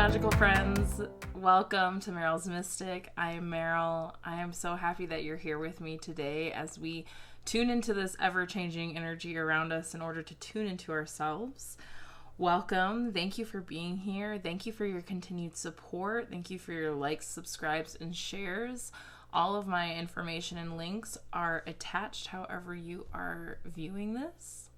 magical friends. Welcome to Meryl's Mystic. I am Meryl. I am so happy that you're here with me today as we tune into this ever-changing energy around us in order to tune into ourselves. Welcome. Thank you for being here. Thank you for your continued support. Thank you for your likes, subscribes, and shares. All of my information and links are attached however you are viewing this.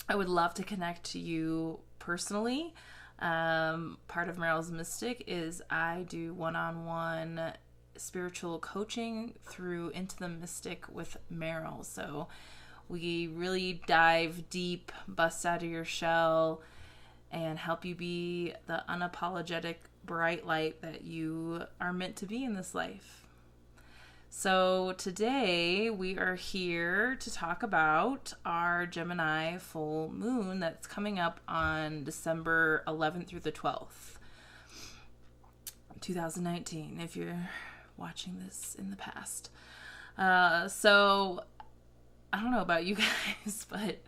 I would love to connect to you personally. Part of Meryl's Mystic is I do one-on-one spiritual coaching through Into the Mystic with Meryl. So we really dive deep, bust out of your shell, and help you be the unapologetic bright light that you are meant to be in this life. So today we are here to talk about our Gemini full moon that's coming up on December 11th through the 12th, 2019, if you're watching this in the past. So I don't know about you guys, but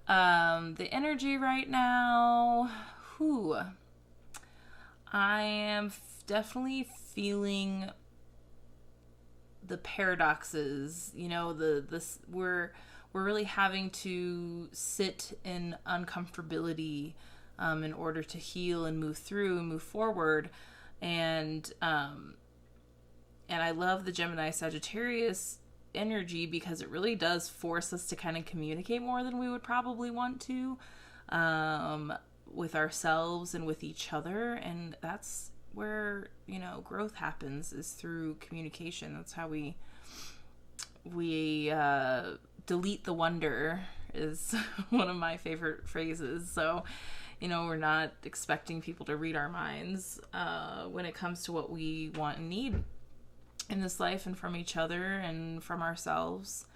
the energy right now, I am definitely feeling the paradoxes, we're really having to sit in uncomfortability in order to heal and move through and move forward. And I love the Gemini Sagittarius energy because it really does force us to kind of communicate more than we would probably want to with ourselves and with each other. And that's where growth happens, is through communication. That's how we delete the wonder, is one of my favorite phrases. So we're not expecting people to read our minds when it comes to what we want and need in this life, and from each other and from ourselves.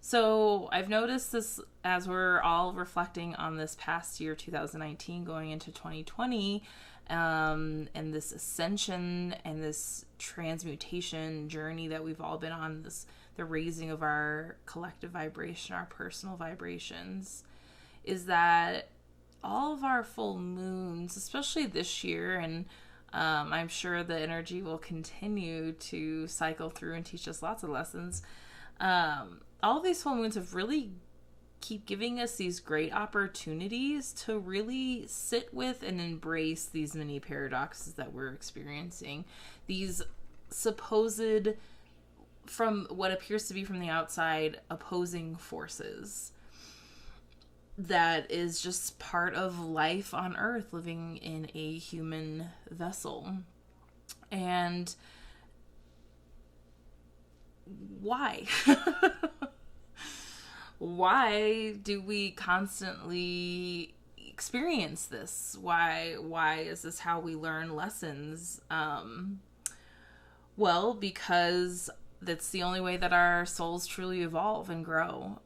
So I've noticed this as we're all reflecting on this past year, 2019, going into 2020, and this ascension and this transmutation journey that we've all been on, the raising of our collective vibration, our personal vibrations, is that all of our full moons, especially this year, and I'm sure the energy will continue to cycle through and teach us lots of lessons. All of these full moons have really keep giving us these great opportunities to really sit with and embrace these many paradoxes that we're experiencing. These supposed, from what appears to be from the outside, opposing forces that is just part of life on Earth, living in a human vessel. And why? Why do we constantly experience this? Why is this how we learn lessons? Well, because that's the only way that our souls truly evolve and grow.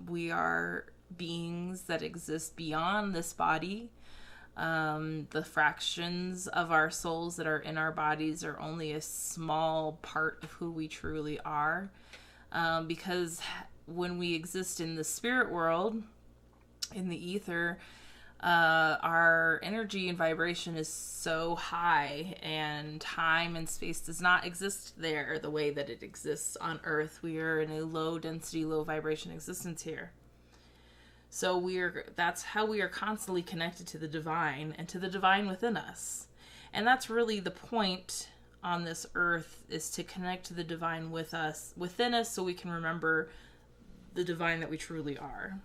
We are beings that exist beyond this body. The fractions of our souls that are in our bodies are only a small part of who we truly are. Because when we exist in the spirit world, in the ether, our energy and vibration is so high, and time and space does not exist there the way that it exists on Earth. We are in a low density, low vibration existence here. So that's how we are constantly connected to the divine and to the divine within us. And that's really the point on this earth, is to connect to the divine within us, so we can remember the divine that we truly are.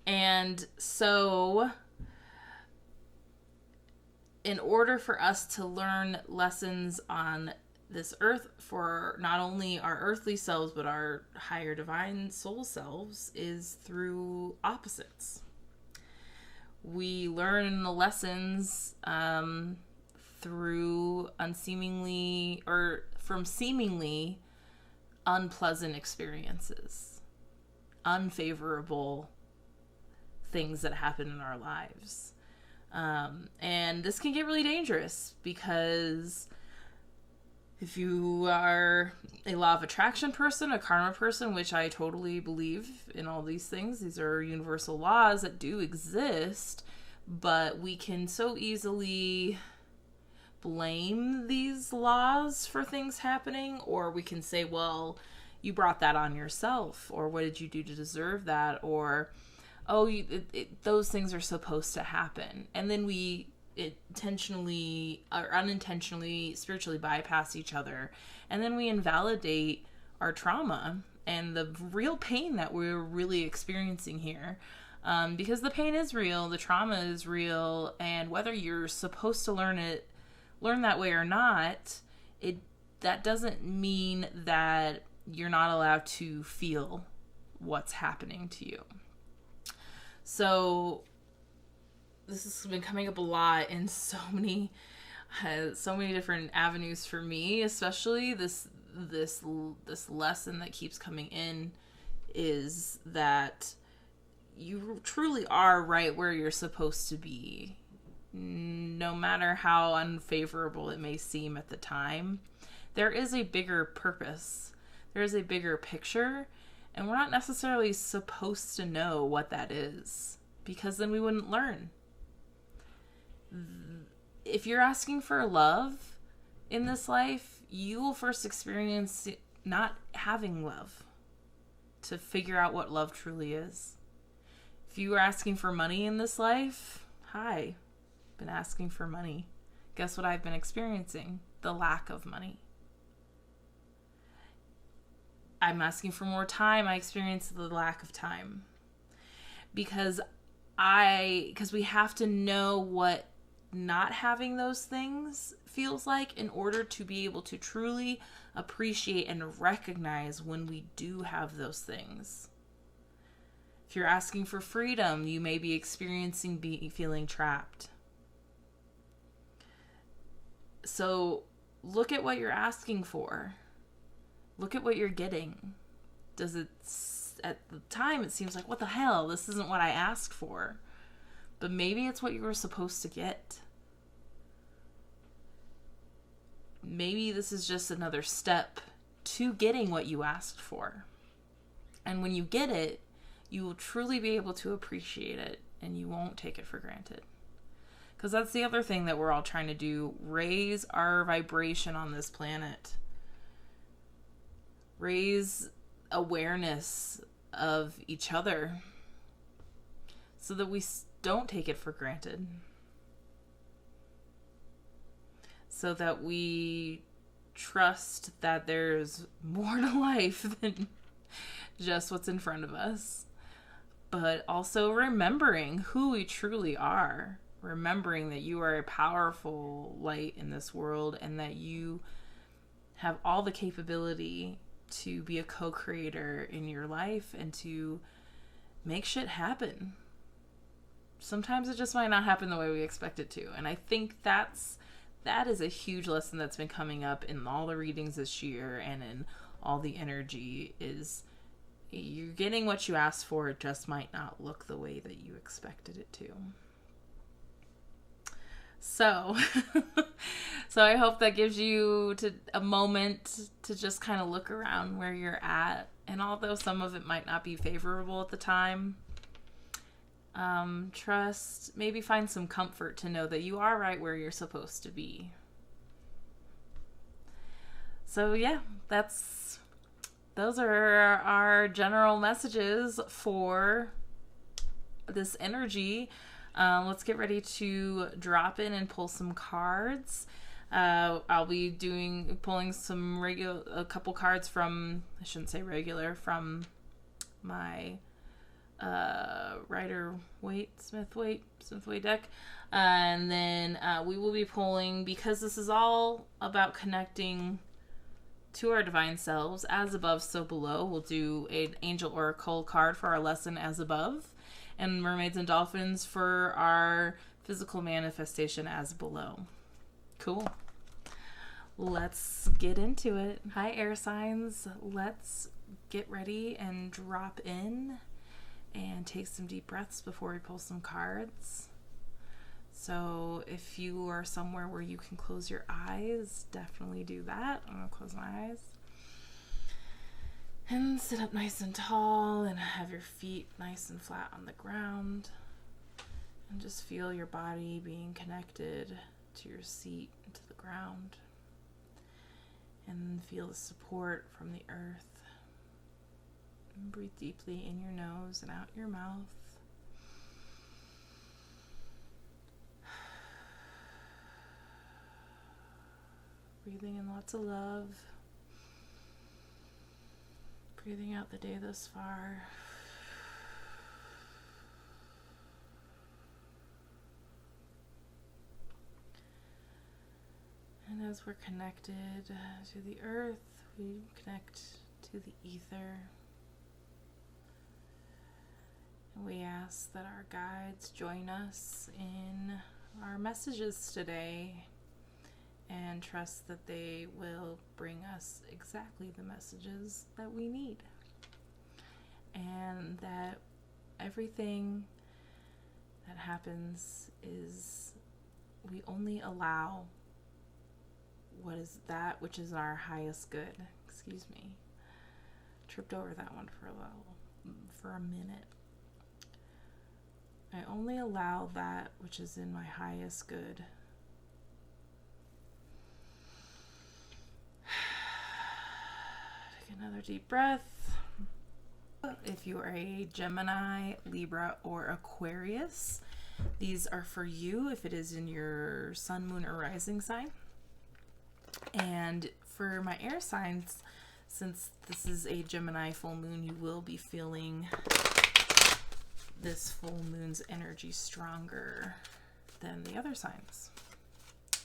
And so in order for us to learn lessons on this earth for not only our earthly selves but our higher divine soul selves, is through opposites. We learn the lessons through from seemingly unpleasant experiences, unfavorable things that happen in our lives. And this can get really dangerous, because if you are a law of attraction person, a karma person, which I totally believe in all these things, these are universal laws that do exist, But we can so easily blame these laws for things happening, or we can say, well, you brought that on yourself, or what did you do to deserve that, or oh, those things are supposed to happen. And then we intentionally or unintentionally spiritually bypass each other, and then we invalidate our trauma and the real pain that we're really experiencing here. Because the pain is real, the trauma is real, and whether you're supposed to learn that way or not, that doesn't mean that you're not allowed to feel what's happening to you. So this has been coming up a lot in so many different avenues for me, especially this lesson that keeps coming in is that you truly are right where you're supposed to be, no matter how unfavorable it may seem at the time. There is a bigger purpose. There is a bigger picture, and we're not necessarily supposed to know what that is, because then we wouldn't learn. If you're asking for love in this life, you will first experience not having love to figure out what love truly is. If you are asking for money in this life, hi, been asking for money. Guess what I've been experiencing? The lack of money. I'm asking for more time. I experience the lack of time. Because we have to know what not having those things feels like in order to be able to truly appreciate and recognize when we do have those things. If you're asking for freedom, you may be experiencing feeling trapped. So look at what you're asking for. Look at what you're getting. At the time, it seems like, what the hell? This isn't what I asked for. But maybe it's what you were supposed to get. Maybe this is just another step to getting what you asked for. And when you get it, you will truly be able to appreciate it, and you won't take it for granted. Because that's the other thing that we're all trying to do, raise our vibration on this planet. Raise awareness of each other so that we don't take it for granted. So that we trust that there's more to life than just what's in front of us. But also remembering who we truly are. Remembering that you are a powerful light in this world, and that you have all the capability to be a co-creator in your life and to make shit happen. Sometimes it just might not happen the way we expect it to. And I think that is a huge lesson that's been coming up in all the readings this year and in all the energy, is you're getting what you asked for. It just might not look the way that you expected it to. So I hope that gives you a moment to just kind of look around where you're at. And although some of it might not be favorable at the time, trust, maybe find some comfort to know that you are right where you're supposed to be. So yeah, those are our general messages for this energy. Let's get ready to drop in and pull some cards. I'll be pulling a couple cards from, I shouldn't say regular, from my Rider-Waite deck. And then we will be pulling, because this is all about connecting to our divine selves, as above, so below. We'll do an Angel Oracle card for our lesson as above, and Mermaids and Dolphins for our physical manifestation as below. Cool. Let's get into it. Hi, air signs. Let's get ready and drop in and take some deep breaths before we pull some cards. So if you are somewhere where you can close your eyes, definitely do that. I'm going to close my eyes. And sit up nice and tall and have your feet nice and flat on the ground. And just feel your body being connected to your seat, to the ground. And feel the support from the earth. And breathe deeply in your nose and out your mouth. Breathing in lots of love. Breathing out the day thus far. And as we're connected to the earth, we connect to the ether. And we ask that our guides join us in our messages today and trust that they will bring us exactly the messages that we need. And that everything that happens is we only allow what is that which is our highest good. Excuse me. Tripped over that one for a minute. I only allow that which is in my highest good. Take another deep breath. If you are a Gemini, Libra, or Aquarius, these are for you if it is in your sun, moon, or rising sign. And for my air signs, since this is a Gemini full moon, you will be feeling this full moon's energy stronger than the other signs.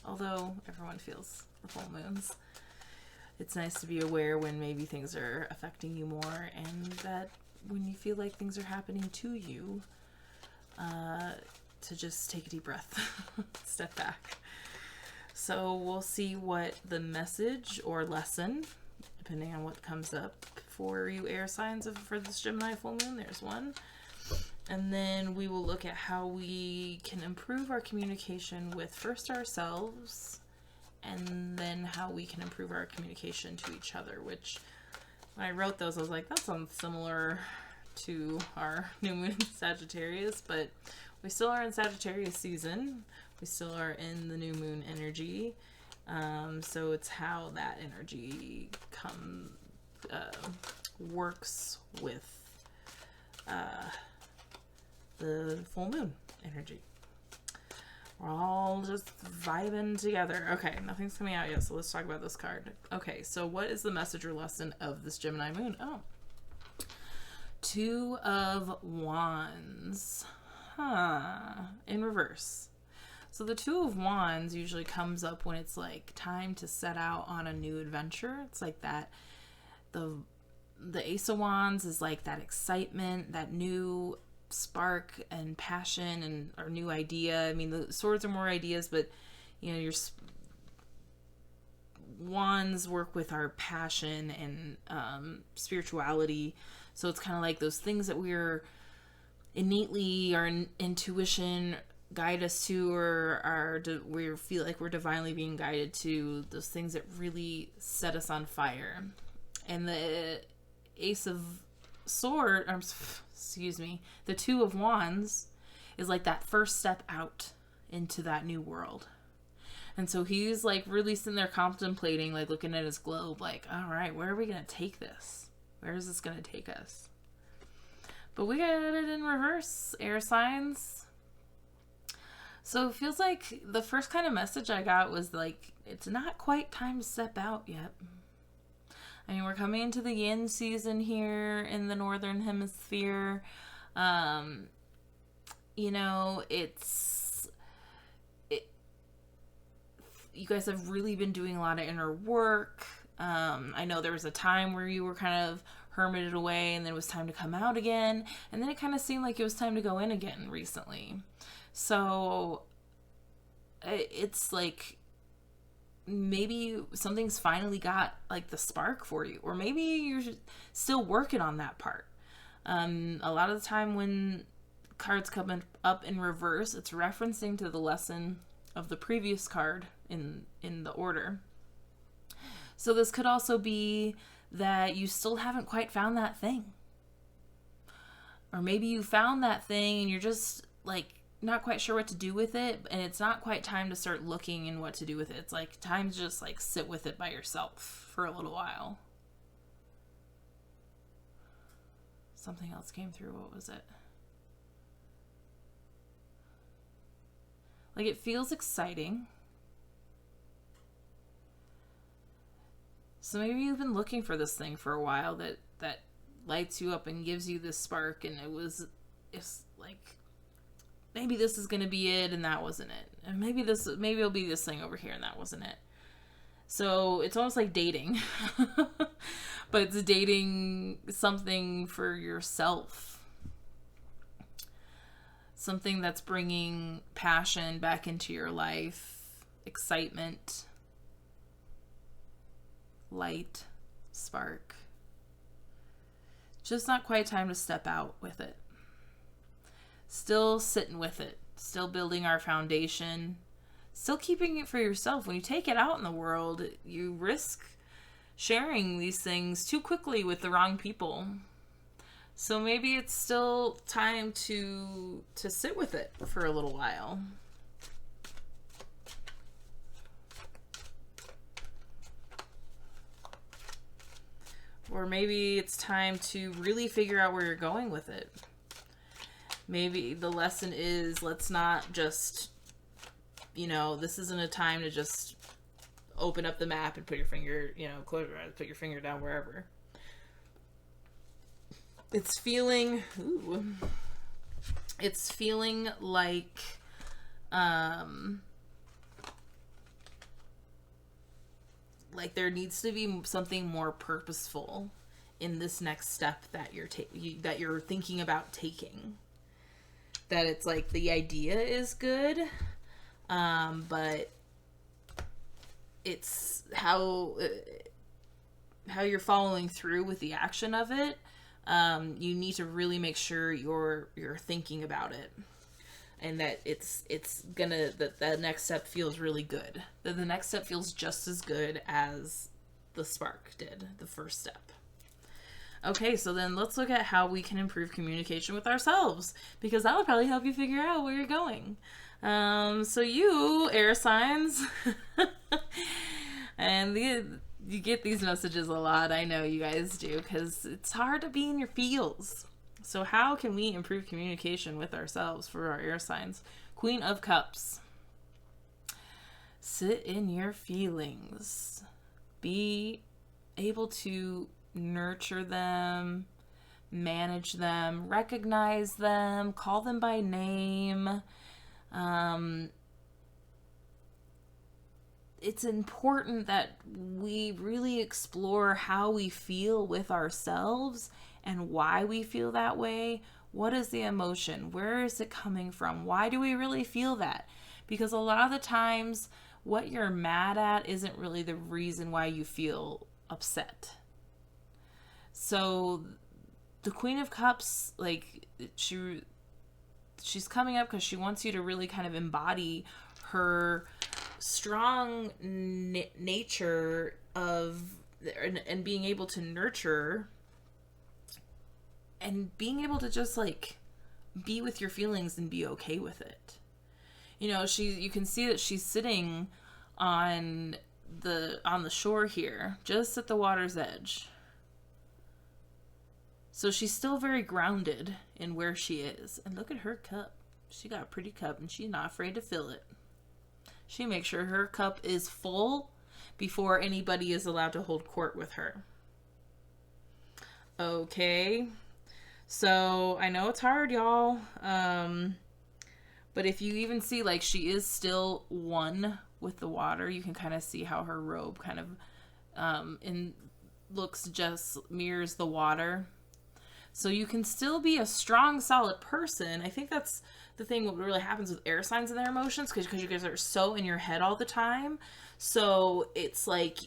Although everyone feels the full moons, it's nice to be aware when maybe things are affecting you more, and that when you feel like things are happening to you, to just take a deep breath, step back. So we'll see what the message or lesson, depending on what comes up for you air signs for this Gemini full moon. There's one. And then we will look at how we can improve our communication with first ourselves, and then how we can improve our communication to each other, which when I wrote those, I was like, that sounds similar to our new moon in Sagittarius, but we still are in Sagittarius season. We still are in the new moon energy. So it's how that energy works with the full moon energy. We're all just vibing together. Okay, nothing's coming out yet, so let's talk about this card. Okay, so what is the message or lesson of this Gemini moon? Oh, Two of Wands. In reverse. So the Two of Wands usually comes up when it's like time to set out on a new adventure. It's like that. The Ace of Wands is like that excitement, that new spark and passion and our new idea. I mean, the swords are more ideas, but you know, your wands work with our passion and spirituality. So it's kind of like those things that we're innately, our intuition guide us to, or we feel like we're divinely being guided to, those things that really set us on fire. And the Ace of the Two of Wands is like that first step out into that new world. And so he's like really sitting there contemplating, like looking at his globe, like, all right, where are we going to take this? Where is this going to take us? But we got it in reverse, air signs. So it feels like the first kind of message I got was like, it's not quite time to step out yet. I mean, we're coming into the yin season here in the northern hemisphere. You know, you guys have really been doing a lot of inner work. I know there was a time where you were kind of hermited away, and then it was time to come out again. And then it kind of seemed like it was time to go in again recently. So it's like, maybe something's finally got like the spark for you, or maybe you're still working on that part. A lot of the time when cards come up in reverse, it's referencing to the lesson of the previous card in the order. So this could also be that you still haven't quite found that thing, or maybe you found that thing and you're just like not quite sure what to do with it, and it's not quite time to start looking and what to do with it. It's like time to just like sit with it by yourself for a little while. Something else came through. What was it? Like, it feels exciting. So maybe you've been looking for this thing for a while that lights you up and gives you this spark, and it's like, maybe this is going to be it, and that wasn't it. And maybe it'll be this thing over here, and that wasn't it. So it's almost like dating, but it's dating something for yourself. Something that's bringing passion back into your life, excitement, light, spark. Just not quite time to step out with it. Still sitting with it. Still building our foundation. Still keeping it for yourself. When you take it out in the world, you risk sharing these things too quickly with the wrong people. So maybe it's still time to sit with it for a little while. Or maybe it's time to really figure out where you're going with it. Maybe the lesson is, let's not just, this isn't a time to just open up the map and put your finger, close your eyes, put your finger down wherever. It's feeling like, like there needs to be something more purposeful in this next step that you're thinking about taking. That it's like the idea is good, but it's how you're following through with the action of it. You need to really make sure you're thinking about it, and that the next step feels really good. That the next step feels just as good as the spark did, the first step. Okay, so then let's look at how we can improve communication with ourselves, because that would probably help you figure out where you're going. So you, air signs, and you get these messages a lot. I know you guys do, because it's hard to be in your feels. So how can we improve communication with ourselves for our air signs? Queen of Cups. Sit in your feelings. Be able to nurture them, manage them, recognize them, call them by name. It's important that we really explore how we feel with ourselves and why we feel that way. What is the emotion? Where is it coming from? Why do we really feel that? Because a lot of the times what you're mad at isn't really the reason why you feel upset. So the Queen of Cups, like, she's coming up because she wants you to really kind of embody her strong nature and being able to nurture and being able to just like be with your feelings and be okay with it. You can see that she's sitting on the shore here, just at the water's edge. So she's still very grounded in where she is. And look at her cup. She got a pretty cup, and she's not afraid to fill it. She makes sure her cup is full before anybody is allowed to hold court with her. Okay. So I know it's hard, y'all. But if you even see, like, she is still one with the water, you can kind of see how her robe kind of mirrors the water. So you can still be a strong, solid person. I think that's the thing what really happens with air signs and their emotions, because you guys are so in your head all the time. So it's like,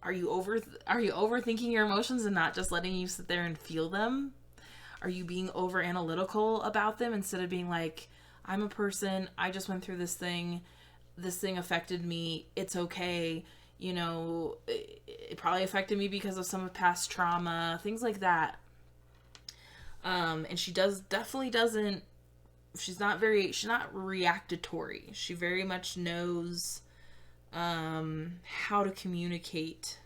are you overthinking your emotions and not just letting you sit there and feel them? Are you being over analytical about them instead of being like, I'm a person, I just went through this thing affected me, it's okay. It probably affected me because of some past trauma, things like that. And she definitely doesn't she's not reactatory. She very much knows how to communicate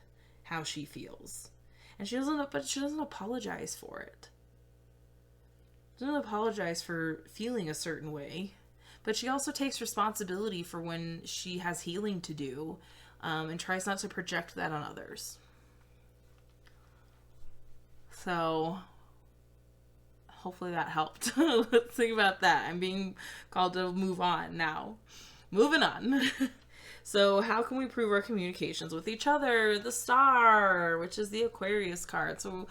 how she feels. And she doesn't apologize for it. She doesn't apologize for feeling a certain way. But she also takes responsibility for when she has healing to do, and tries not to project that on others. So, hopefully that helped. Let's think about that. I'm being called to move on now. Moving on. So, how can we improve our communications with each other? The Star, which is the Aquarius card. So,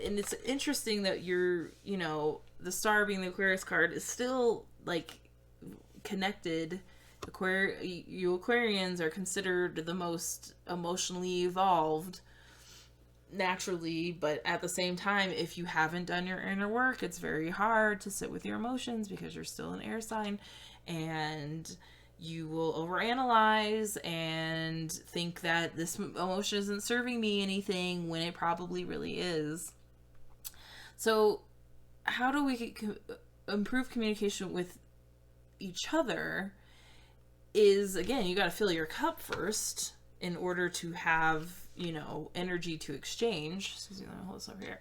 and it's interesting that the Star being the Aquarius card is still, like, connected. You Aquarians are considered the most emotionally evolved naturally, but at the same time, if you haven't done your inner work, it's very hard to sit with your emotions because you're still an air sign, and you will overanalyze and think that this emotion isn't serving me anything when it probably really is. So how do we improve communication with each other is, again, you got to fill your cup first in order to have, energy to exchange. Excuse me, let me hold this over here.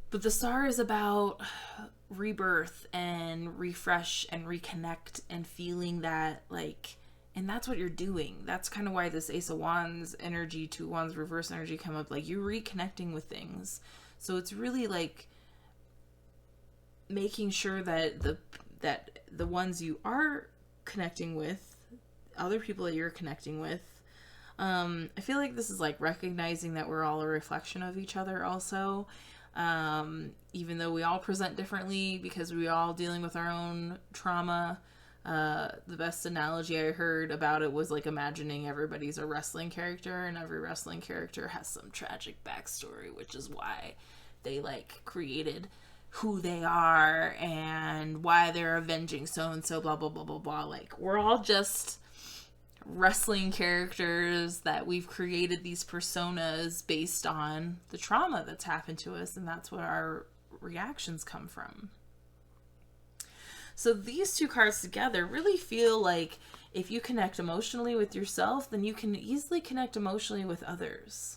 But the Star is about rebirth and refresh and reconnect and feeling that, like, and that's what you're doing. That's kind of why this Ace of Wands energy to Wands reverse energy come up. Like, you're reconnecting with things. So it's really like making sure that the ones you are connecting with, other people that you're connecting with, I feel like this is like recognizing that we're all a reflection of each other also. Even though we all present differently because we all dealing with our own trauma. The best analogy I heard about it was like imagining everybody's a wrestling character, and every wrestling character has some tragic backstory, which is why they like created who they are and why they're avenging so-and-so, blah, blah, blah, blah, blah. Like, we're all just wrestling characters that we've created these personas based on the trauma that's happened to us, and that's where our reactions come from. So these two cards together really feel like if you connect emotionally with yourself, then you can easily connect emotionally with others.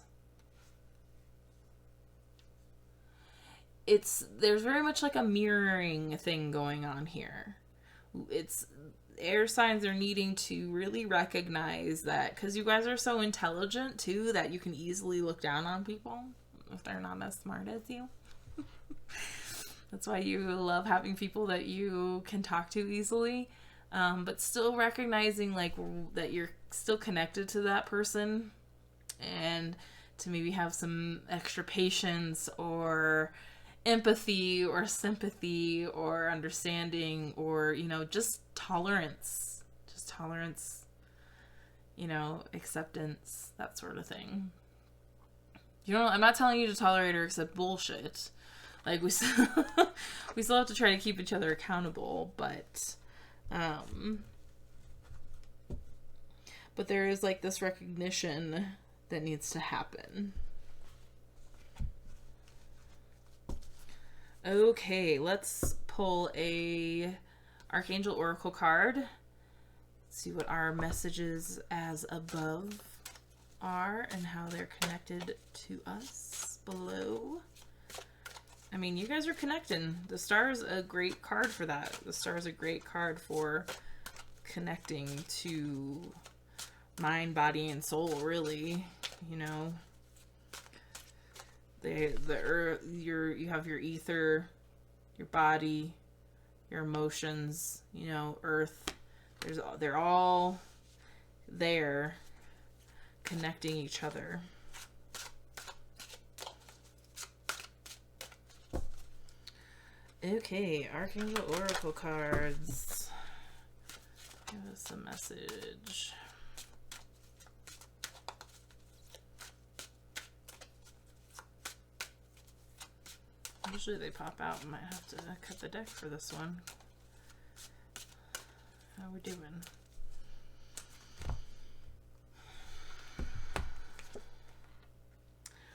There's very much like a mirroring thing going on here. It's air signs are needing to really recognize that, because you guys are so intelligent too, that you can easily look down on people if they're not as smart as you. That's why you love having people that you can talk to easily, but still recognizing like that you're still connected to that person, and to maybe have some extra patience or empathy or sympathy or understanding, or just tolerance, acceptance, that sort of thing. I'm not telling you to tolerate or accept bullshit. Like, we still have to try to keep each other accountable, but there is like this recognition that needs to happen. Okay, let's pull a Archangel Oracle card. See what our messages as above are and how they're connected to us below. I mean, you guys are connecting. The Star is a great card for that. The Star is a great card for connecting to mind, body, and soul, really. The earth, you have your ether, your body, your emotions, earth. They're all there connecting each other. Okay, Archangel Oracle cards. Give us a message. Usually they pop out. I might have to cut the deck for this one. How we doing?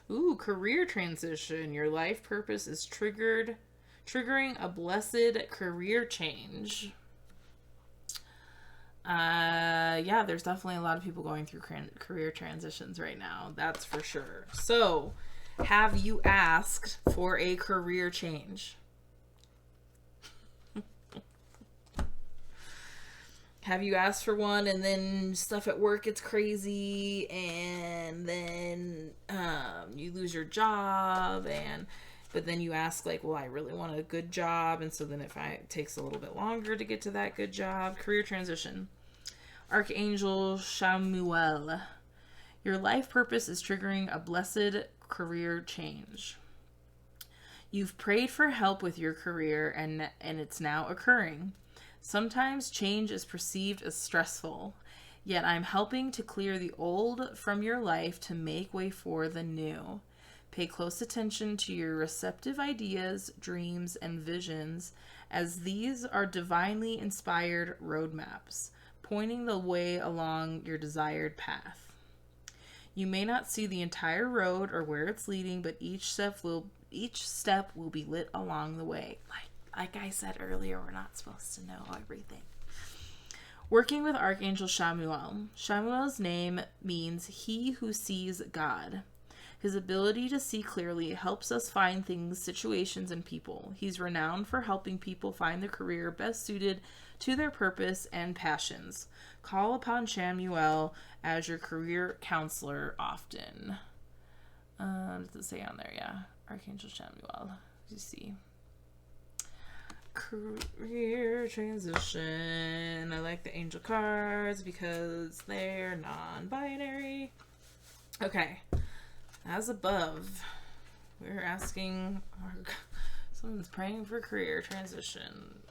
Ooh, career transition. Your life purpose is triggering a blessed career change. Yeah, there's definitely a lot of people going through career transitions right now. That's for sure. So, have you asked for a career change? Have you asked for one and then stuff at work gets crazy and then you lose your job but then you ask like, well, I really want a good job, and so then it takes a little bit longer to get to that good job. Career transition. Archangel Shamuel. Your life purpose is triggering a blessed career change. You've prayed for help with your career and it's now occurring. Sometimes change is perceived as stressful, yet I'm helping to clear the old from your life to make way for the new. Pay close attention to your receptive ideas, dreams, and visions, as these are divinely inspired roadmaps, pointing the way along your desired path. You may not see the entire road or where it's leading, but each step will be lit along the way. Like I said earlier, we're not supposed to know everything. Working with Archangel Shamuel. Shamuel's name means he who sees God. His ability to see clearly helps us find things, situations, and people. He's renowned for helping people find the career best suited to their purpose and passions. Call upon Shamuel as your career counselor often. Does it say on there? Yeah. Archangel Shamuel. You see. Career transition. I like the angel cards because they're non-binary. Okay. As above, we're asking, someone's praying for career transition.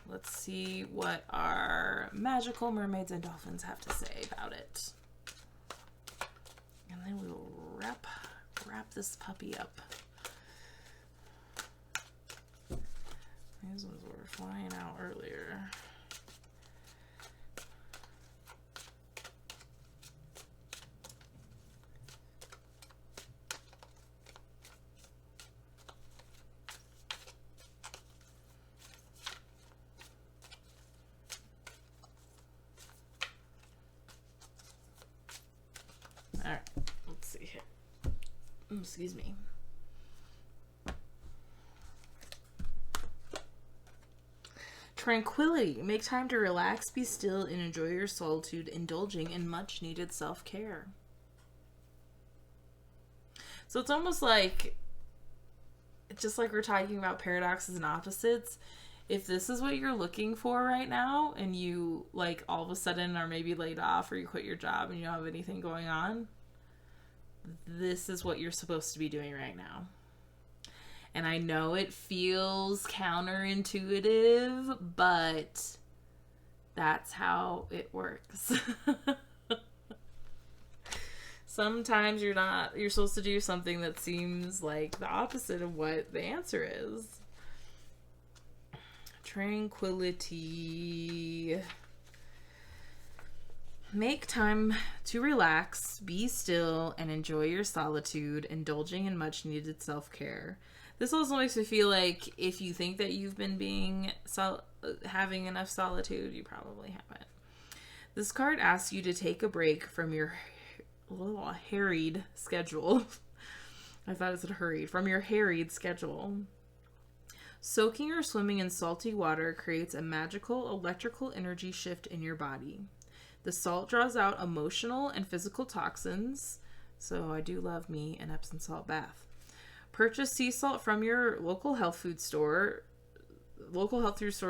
Let's see what our magical mermaids and dolphins have to say about it. And then we'll wrap this puppy up. These ones were flying out earlier. Alright, let's see here. Excuse me. Tranquility. Make time to relax, be still, and enjoy your solitude, indulging in much needed self-care. So it's almost like, just like we're talking about paradoxes and opposites, if this is what you're looking for right now, and you, like, all of a sudden are maybe laid off, or you quit your job and you don't have anything going on, this is what you're supposed to be doing right now. And I know it feels counterintuitive, but that's how it works. Sometimes you're supposed to do something that seems like the opposite of what the answer is. Tranquility. Make time to relax, be still, and enjoy your solitude, indulging in much needed self-care. This also makes me feel like if you think that you've been having enough solitude, you probably haven't. This card asks you to take a break from your harried schedule. I thought it said hurried. From your harried schedule. Soaking or swimming in salty water creates a magical electrical energy shift in your body. The salt draws out emotional and physical toxins. So I do love me an Epsom salt bath. Purchase sea salt from your local health food store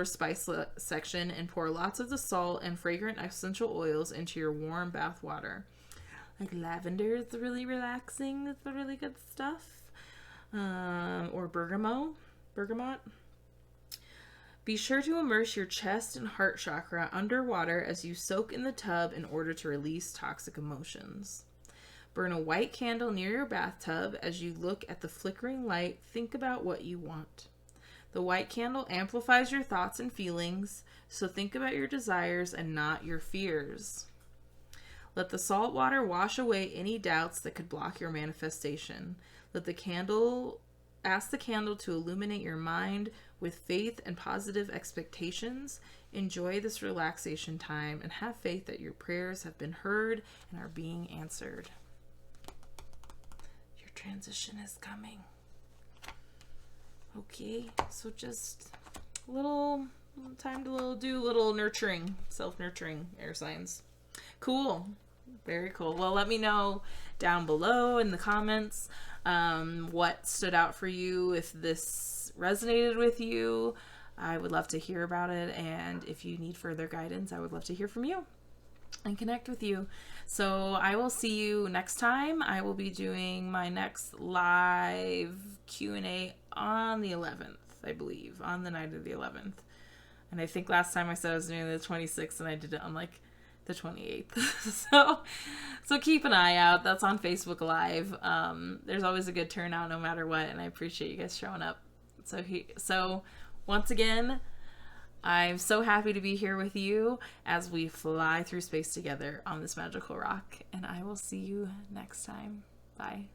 spice section, and pour lots of the salt and fragrant essential oils into your warm bath water. Like lavender is really relaxing. It's really good stuff. Or bergamot. Be sure to immerse your chest and heart chakra underwater as you soak in the tub in order to release toxic emotions. Burn a white candle near your bathtub. As you look at the flickering light, think about what you want. The white candle amplifies your thoughts and feelings, so think about your desires and not your fears. Let the salt water wash away any doubts that could block your manifestation. Ask the candle to illuminate your mind with faith and positive expectations. Enjoy this relaxation time and have faith that your prayers have been heard and are being answered. Your transition is coming. Okay, so just a little time to do a little nurturing, self-nurturing, air signs. Cool. Very cool. Well, let me know down below in the comments what stood out for you, if this resonated with you. I would love to hear about it, and if you need further guidance, I would love to hear from you and connect with you. So I will see you next time. I will be doing my next live Q&A on the 11th, I believe, on the night of the 11th. And I think last time I said I was doing the 26th, and I did it on like the 28th. so keep an eye out. That's on Facebook Live. There's always a good turnout no matter what, and I appreciate you guys showing up. So once again, I'm so happy to be here with you as we fly through space together on this magical rock, and I will see you next time. Bye.